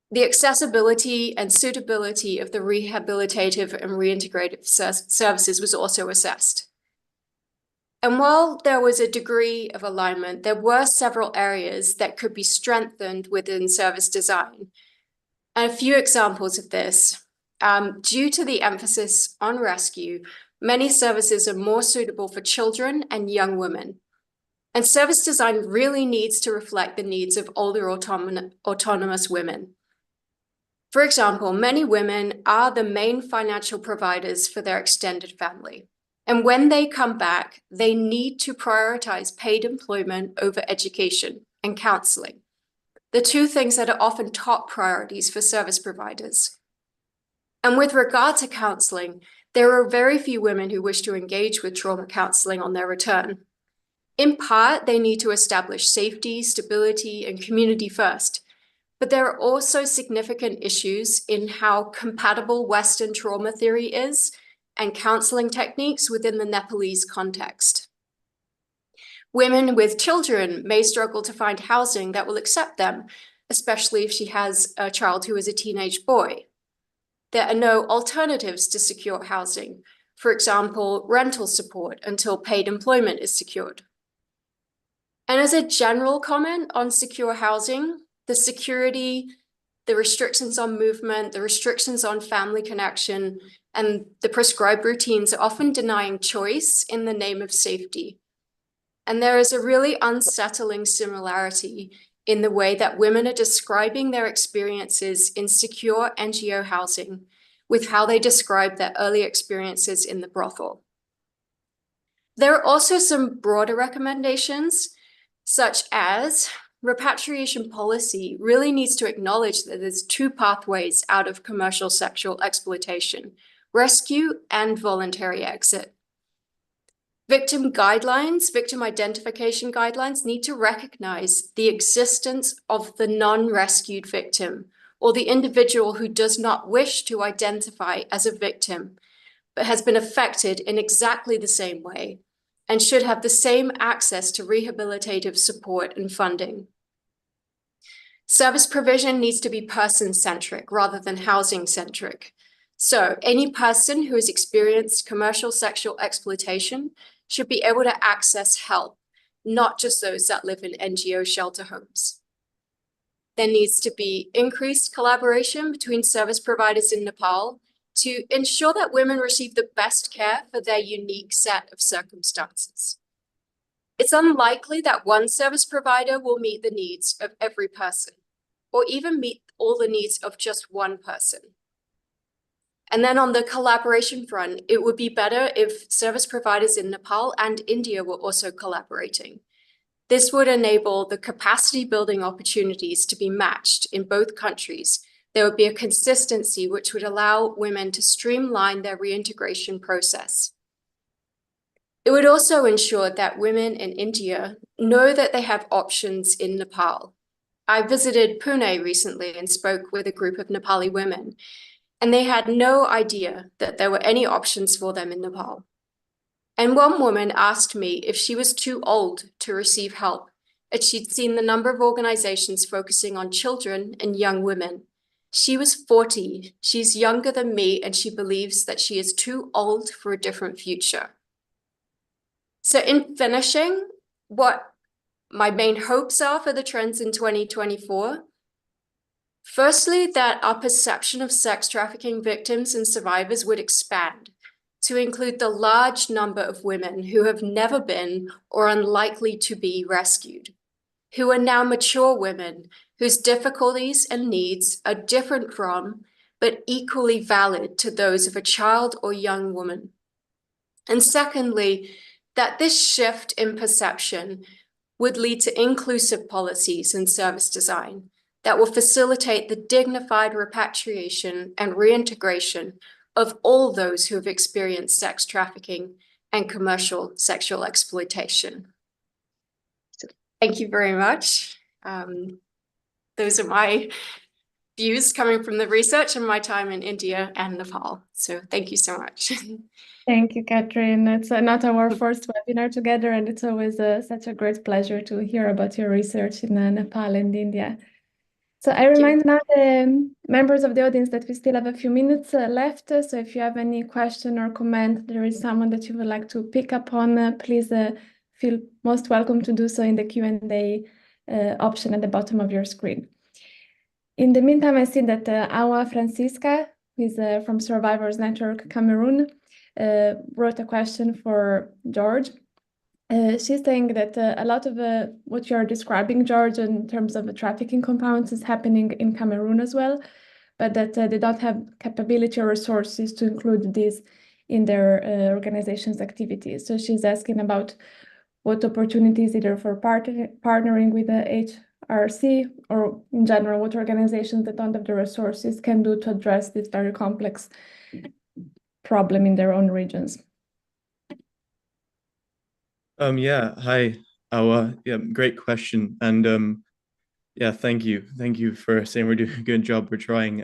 The accessibility and suitability of the rehabilitative and reintegrative services was also assessed. And while there was a degree of alignment, there were several areas that could be strengthened within service design. And a few examples of this. Due to the emphasis on rescue, many services are more suitable for children and young women. And service design really needs to reflect the needs of older autonomous women. For example, many women are the main financial providers for their extended family. And when they come back, they need to prioritize paid employment over education and counseling, the two things that are often top priorities for service providers. And with regard to counseling, there are very few women who wish to engage with trauma counseling on their return. In part, they need to establish safety, stability, and community first. But there are also significant issues in how compatible Western trauma theory is and counseling techniques within the Nepalese context. Women with children may struggle to find housing that will accept them, especially if she has a child who is a teenage boy. There are no alternatives to secure housing, for example, rental support until paid employment is secured. And as a general comment on secure housing, the security, the restrictions on movement, the restrictions on family connection, and the prescribed routines are often denying choice in the name of safety. And there is a really unsettling similarity in the way that women are describing their experiences in secure NGO housing with how they describe their early experiences in the brothel. There are also some broader recommendations, such as repatriation policy really needs to acknowledge that there's two pathways out of commercial sexual exploitation: rescue and voluntary exit. Victim guidelines, victim identification guidelines need to recognize the existence of the non-rescued victim or the individual who does not wish to identify as a victim, but has been affected in exactly the same way and should have the same access to rehabilitative support and funding. Service provision needs to be person-centric rather than housing-centric. So any person who has experienced commercial sexual exploitation should be able to access help, not just those that live in NGO shelter homes. There needs to be increased collaboration between service providers in Nepal to ensure that women receive the best care for their unique set of circumstances. It's unlikely that one service provider will meet the needs of every person, or even meet all the needs of just one person. And then on the collaboration front, it would be better if service providers in Nepal and India were also collaborating. This would enable the capacity building opportunities to be matched in both countries. There would be a consistency which would allow women to streamline their reintegration process. It would also ensure that women in India know that they have options in Nepal. I visited Pune recently and spoke with a group of Nepali women, and they had no idea that there were any options for them in Nepal. And one woman asked me if she was too old to receive help, as she'd seen the number of organizations focusing on children and young women. She was 40, she's younger than me, and she believes that she is too old for a different future. So in finishing, what my main hopes are for the trends in 2024, firstly, that our perception of sex trafficking victims and survivors would expand to include the large number of women who have never been or unlikely to be rescued, who are now mature women whose difficulties and needs are different from, but equally valid to those of a child or young woman. And secondly, that this shift in perception would lead to inclusive policies and service design that will facilitate the dignified repatriation and reintegration of all those who have experienced sex trafficking and commercial sexual exploitation. So thank you very much. Those are my views coming from the research and my time in India and Nepal. So thank you so much. Thank you, Catherine. It's not our first webinar together, and it's always such a great pleasure to hear about your research in Nepal and India. So I remind now the members of the audience that we still have a few minutes left. So if you have any question or comment, there is someone that you would like to pick up on, please feel most welcome to do so in the Q&A option at the bottom of your screen. In the meantime, I see that Awa Francisca, who is from Survivors Network Cameroon, wrote a question for George. She's saying that a lot of what you're describing, George, in terms of the trafficking compounds is happening in Cameroon as well, but that they don't have capability or resources to include this in their organization's activities. So she's asking about what opportunities either for partnering with the HRC or in general, what organizations that don't have the resources can do to address this very complex problem in their own regions. Yeah, hi, Awa. Yeah, great question. And yeah, thank you. Thank you for saying we're doing a good job. We're trying.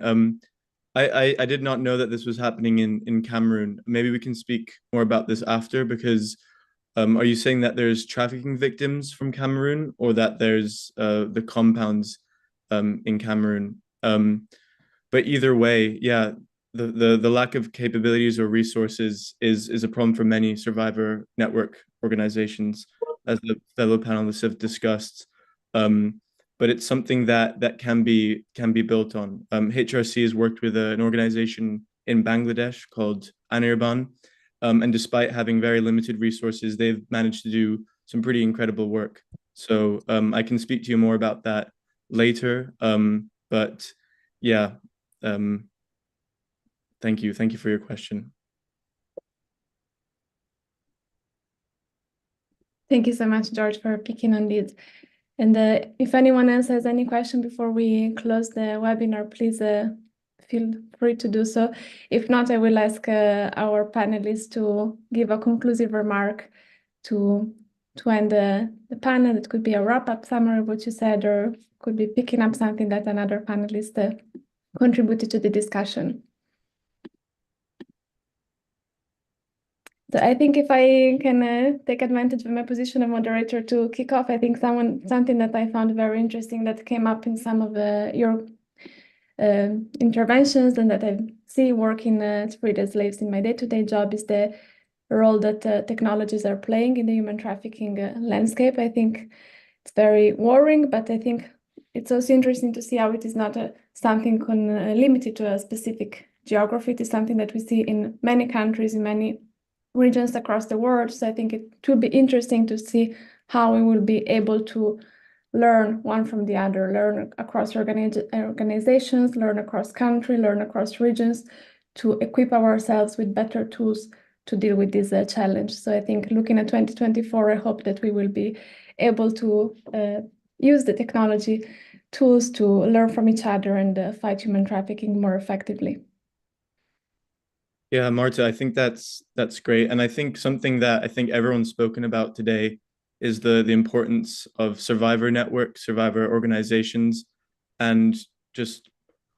I did not know that this was happening in Cameroon. Maybe we can speak more about this after, because Are you saying that there's trafficking victims from Cameroon, or that there's the compounds in Cameroon? But either way, yeah, the lack of capabilities or resources is a problem for many survivor network organizations, as the fellow panelists have discussed. But it's something that can be built on. HRC has worked with an organization in Bangladesh called Anirban, and despite having very limited resources, they've managed to do some pretty incredible work. So I can speak to you more about that later. But yeah, thank you for your question. Thank you so much, George, for picking on this. And if anyone else has any question before we close the webinar, please feel free to do so. If not, I will ask our panelists to give a conclusive remark to end the panel. It could be a wrap-up summary of what you said, or could be picking up something that another panelist contributed to the discussion. So I think if I can take advantage of my position of moderator to kick off, I think something that I found very interesting that came up in some of your interventions, and that I see working to free the slaves in my day-to-day job, is the role that technologies are playing in the human trafficking landscape. I think it's very worrying, but I think it's also interesting to see how it is not something limited to a specific geography. It is something that we see in many countries, in many regions across the world. So I think it will be interesting to see how we will be able to learn one from the other, learn across organizations, learn across country, learn across regions, to equip ourselves with better tools to deal with this challenge. So I think looking at 2024, I hope that we will be able to use the technology tools to learn from each other and fight human trafficking more effectively. Yeah, Marta, I think that's great. And I think something that I think everyone's spoken about today is the importance of survivor networks, survivor organizations, and just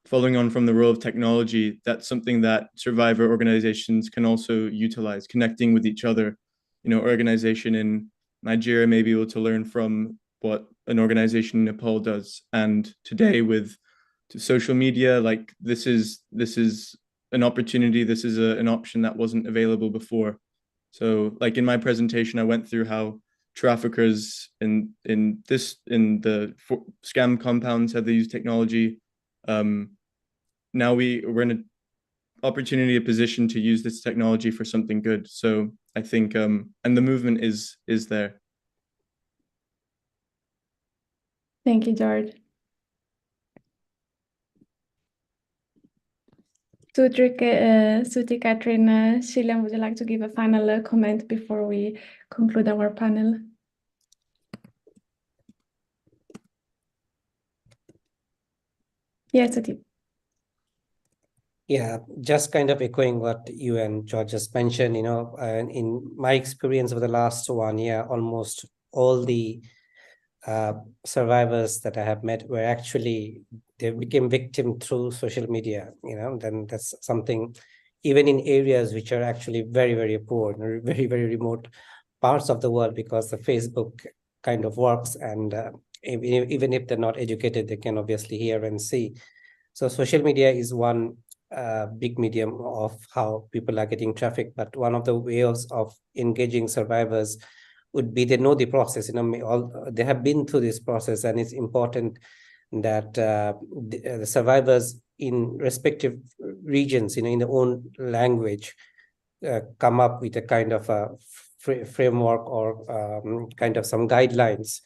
following on from the role of technology, that's something that survivor organizations can also utilize, connecting with each other. You know, organization in Nigeria may be able to learn from what an organization in Nepal does. And today with social media, like this is an opportunity, this is an option that wasn't available before. So like in my presentation, I went through how traffickers in the scam compounds have they used technology. Now we're in an opportunity, a position to use this technology for something good. So I think and the movement is there. Thank you, George. Suti, Catherine, Shillian, would you like to give a final comment before we conclude our panel? Yes, Suti. Yeah, just kind of echoing what you and George just mentioned, you know, in my experience over the last 1 year, almost all the survivors that I have met were actually, they became victim through social media, you know. Then that's something, even in areas which are actually very, very poor, very, very remote parts of the world, because the Facebook kind of works, and even if they're not educated, they can obviously hear and see. So social media is one big medium of how people are getting trafficked, but one of the ways of engaging survivors would be they know the process, you know, they have been through this process, and it's important that the survivors in respective regions, you know, in their own language, come up with a kind of a framework or kind of some guidelines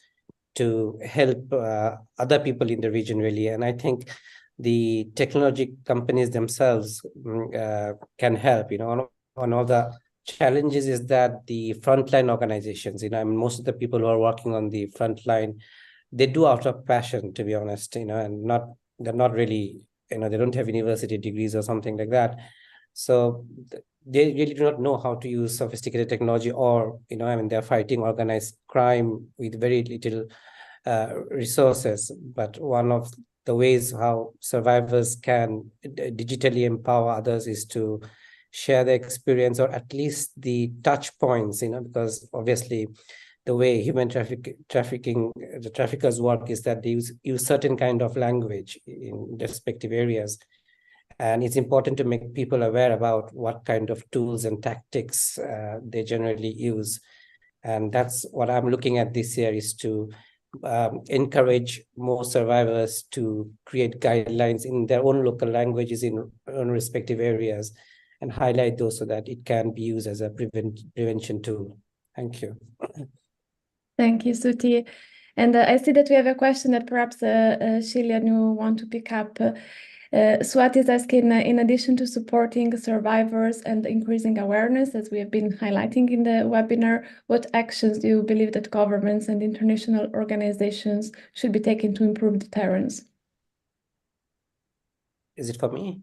to help other people in the region, really. And I think the technology companies themselves can help, you know. One of the challenges is that the frontline organizations, you know, I mean, most of the people who are working on the front line, they do out of passion, to be honest, you know, and they're not really, you know, they don't have university degrees or something like that. So they really do not know how to use sophisticated technology, or, you know, I mean, they're fighting organized crime with very little resources. But one of the ways how survivors can digitally empower others is to share the experience, or at least the touch points, because obviously the way human trafficking, the traffickers work is that they use certain kind of language in respective areas. And it's important to make people aware about what kind of tools and tactics they generally use. And that's what I'm looking at this year, is to encourage more survivors to create guidelines in their own local languages in own respective areas, and highlight those so that it can be used as a prevention tool. Thank you. Thank you, Suti. And I see that we have a question that perhaps Shillian, you want to pick up. Swat is asking, in addition to supporting survivors and increasing awareness, as we have been highlighting in the webinar, what actions do you believe that governments and international organizations should be taking to improve deterrence? Is it for me?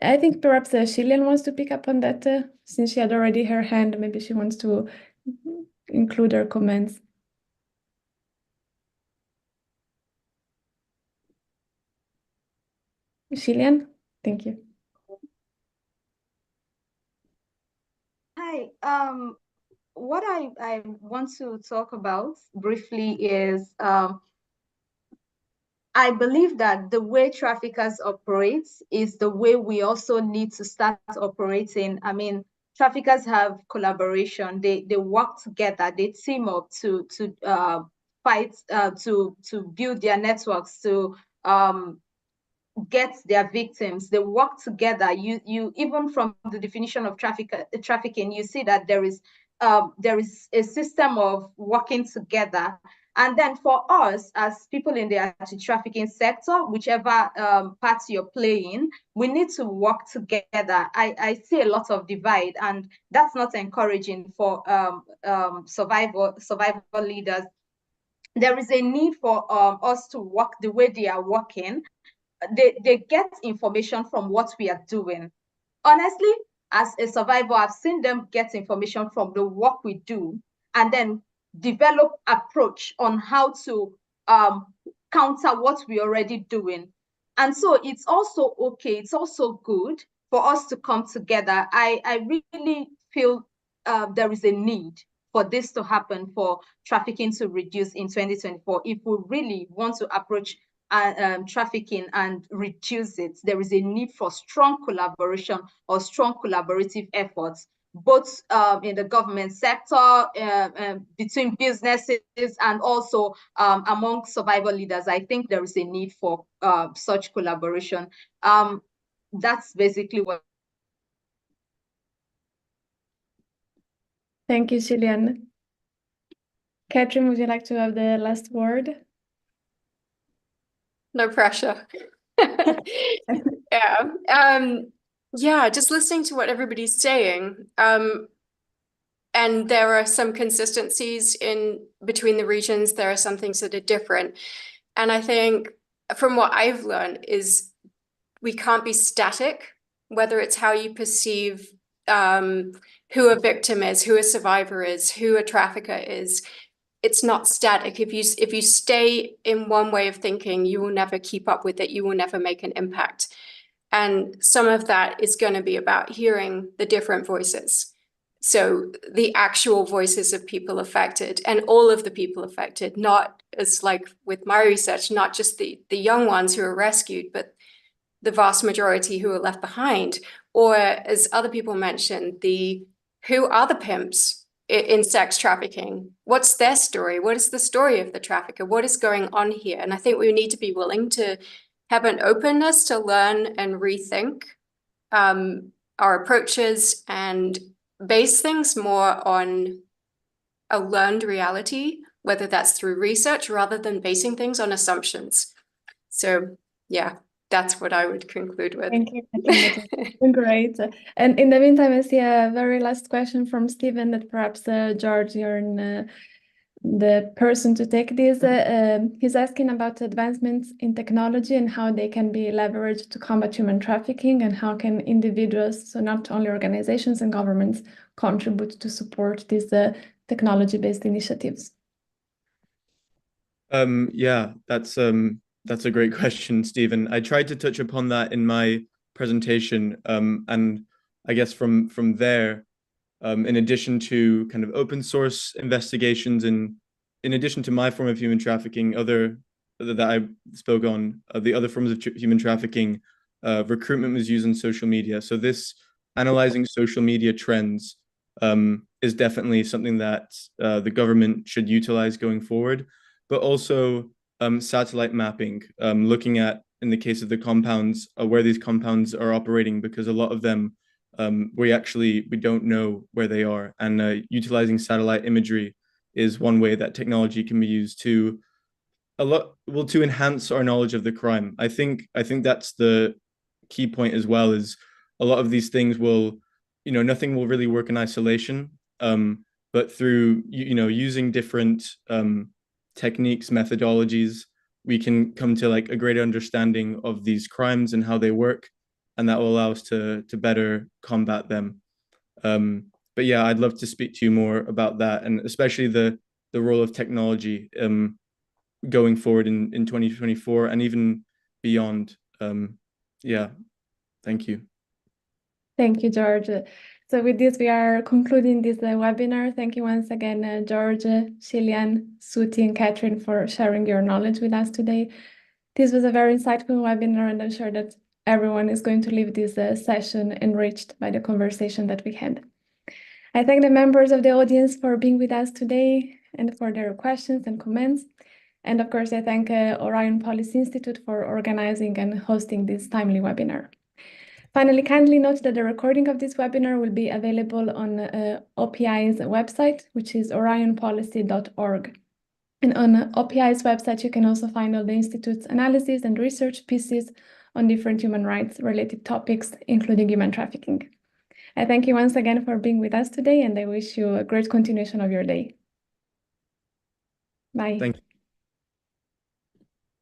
I think perhaps Shillian wants to pick up on that, since she had already her hand. Maybe she wants to include her comments. Shillian, thank you. Hi. What I want to talk about briefly is I believe that the way traffickers operate is the way we also need to start operating. I mean, traffickers have collaboration. They work together. They team up to fight, to build their networks, to get their victims. They work together. You even from the definition of trafficking, you see that there is a system of working together. And then for us, as people in the anti-trafficking sector, whichever part you're playing, we need to work together. I see a lot of divide, and that's not encouraging for survival leaders. There is a need for us to work the way they are working. They get information from what we are doing. Honestly, as a survivor, I've seen them get information from the work we do, and then develop approach on how to counter what we're already doing. And so it's also okay, it's also good for us to come together. I really feel there is a need for this to happen, for trafficking to reduce in 2024. If we really want to approach trafficking and reduce it, there is a need for strong collaboration or strong collaborative efforts, both in the government sector, between businesses, and also among survival leaders. I think there is a need for such collaboration. That's basically what. Thank you, Shillian. Catherine, would you like to have the last word? No pressure. Yeah, just listening to what everybody's saying. And there are some consistencies in between the regions. There are some things that are different. And I think from what I've learned is we can't be static, whether it's how you perceive who a victim is, who a survivor is, who a trafficker is. It's not static. If you stay in one way of thinking, you will never keep up with it. You will never make an impact. And some of that is going to be about hearing the different voices. So the actual voices of people affected, and all of the people affected, not as like with my research, not just the young ones who are rescued, but the vast majority who are left behind. Or as other people mentioned, who are the pimps in sex trafficking? What's their story? What is the story of the trafficker? What is going on here? And I think we need to be willing to have an openness to learn and rethink our approaches and base things more on a learned reality, whether that's through research rather than basing things on assumptions. So yeah, that's what I would conclude with. Thank you. Great. And in the meantime, I see a very last question from Stephen that perhaps George, you're the person to take this. He's asking about advancements in technology and how they can be leveraged to combat human trafficking, and how can individuals, so not only organizations and governments, contribute to support these technology-based initiatives. Yeah, that's a great question, Stephen. I tried to touch upon that in my presentation, and I guess from there, in addition to kind of open source investigations, and in addition to my form of human trafficking, that I spoke on, the other forms of human trafficking, recruitment was used on social media. So this analyzing social media trends is definitely something that the government should utilize going forward, but also satellite mapping, looking at, in the case of the compounds, where these compounds are operating, because a lot of them we don't know where they are, and utilizing satellite imagery is one way that technology can be used to enhance our knowledge of the crime. I think that's the key point as well, is a lot of these things will, nothing will really work in isolation, but through using different techniques, methodologies, we can come to like a greater understanding of these crimes and how they work, and that will allow us to better combat them. But yeah, I'd love to speak to you more about that, and especially the role of technology going forward in 2024 and even beyond. Yeah, thank you. Thank you, George. So with this, we are concluding this webinar. Thank you once again, George, Cillian, Suti, and Catherine, for sharing your knowledge with us today. This was a very insightful webinar, and I'm sure that everyone is going to leave this session enriched by the conversation that we had. I thank the members of the audience for being with us today and for their questions and comments. And of course, I thank Orion Policy Institute for organizing and hosting this timely webinar. Finally, kindly note that the recording of this webinar will be available on OPI's website, which is orionpolicy.org. And on OPI's website, you can also find all the Institute's analysis and research pieces on different human rights related topics, including human trafficking. I thank you once again for being with us today, and I wish you a great continuation of your day. Bye. Thank you.